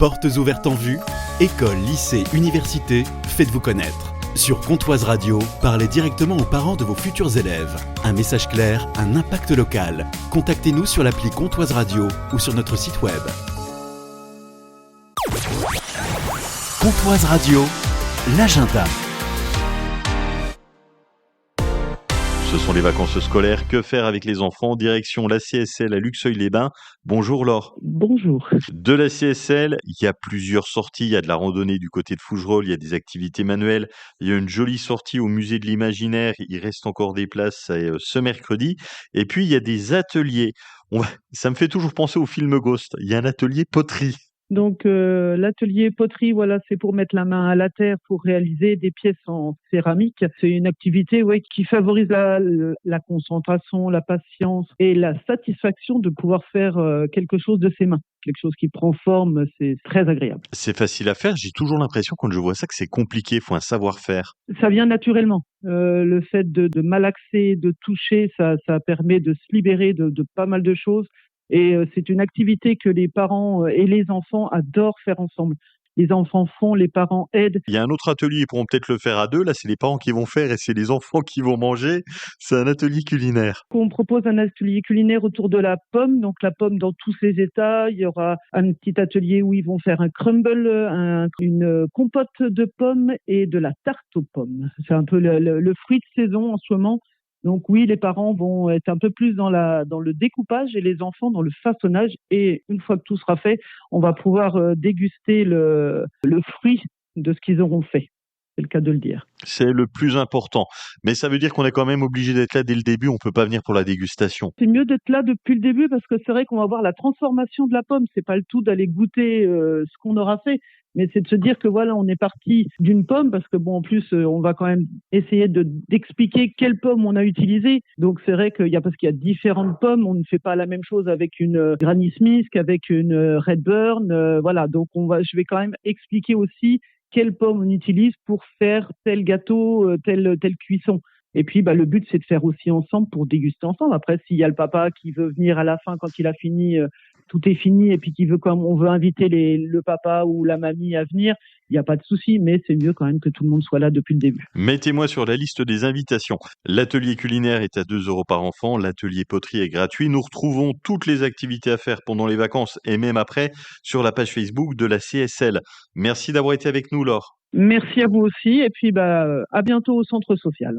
Portes ouvertes en vue, école, lycée, université, faites-vous connaître. Sur Comtoise Radio, parlez directement aux parents de vos futurs élèves. Un message clair, un impact local. Contactez-nous sur l'appli Comtoise Radio ou sur notre site web. Comtoise Radio, l'agenda. Ce sont les vacances scolaires. Que faire avec les enfants? Direction la CSL à Luxeuil-les-Bains. Bonjour Laure. Bonjour. De la CSL, il y a plusieurs sorties. Il y a de la randonnée du côté de Fougerolles, il y a des activités manuelles. Il y a une jolie sortie au musée de l'imaginaire. Il reste encore des places ce mercredi. Et puis, il y a des ateliers. Ça me fait toujours penser au film Ghost. Il y a un atelier poterie. Donc l'atelier poterie, voilà, c'est pour mettre la main à la terre pour réaliser des pièces en céramique. C'est une activité qui favorise la concentration, la patience et la satisfaction de pouvoir faire quelque chose de ses mains. Quelque chose qui prend forme, c'est très agréable. C'est facile à faire. J'ai toujours l'impression quand je vois ça que c'est compliqué. Il faut un savoir-faire. Ça vient naturellement. Le fait de malaxer, de toucher, ça permet de se libérer de pas mal de choses. Et c'est une activité que les parents et les enfants adorent faire ensemble. Les enfants font, les parents aident. Il y a un autre atelier, ils pourront peut-être le faire à deux. Là, c'est les parents qui vont faire et c'est les enfants qui vont manger. C'est un atelier culinaire. On propose un atelier culinaire autour de la pomme. Donc la pomme dans tous ses états. Il y aura un petit atelier où ils vont faire un crumble, une compote de pommes et de la tarte aux pommes. C'est un peu le fruit de saison en ce moment. Donc oui, les parents vont être un peu plus dans le découpage et les enfants dans le façonnage. Et une fois que tout sera fait, on va pouvoir déguster le fruit de ce qu'ils auront fait. C'est le cas de le dire. C'est le plus important. Mais ça veut dire qu'on est quand même obligé d'être là dès le début. On peut pas venir pour la dégustation. C'est mieux d'être là depuis le début parce que c'est vrai qu'on va voir la transformation de la pomme. C'est pas le tout d'aller goûter ce qu'on aura fait. Mais c'est de se dire que voilà, on est parti d'une pomme parce que bon, en plus, on va quand même essayer d'expliquer quelle pomme on a utilisée. Donc c'est vrai parce qu'il y a différentes pommes, on ne fait pas la même chose avec une Granny Smith qu'avec une Redburn. Voilà, donc je vais quand même expliquer aussi quelle pomme on utilise pour faire tel gâteau, telle cuisson. Et puis, le but, c'est de faire aussi ensemble pour déguster ensemble. Après, s'il y a le papa qui veut venir à la fin quand il a fini, tout est fini, et puis comme on veut inviter le papa ou la mamie à venir, il n'y a pas de souci, mais c'est mieux quand même que tout le monde soit là depuis le début. Mettez-moi sur la liste des invitations. L'atelier culinaire est à 2 € par enfant. L'atelier poterie est gratuit. Nous retrouvons toutes les activités à faire pendant les vacances et même après sur la page Facebook de la CSL. Merci d'avoir été avec nous, Laure. Merci à vous aussi, et puis à bientôt au centre social.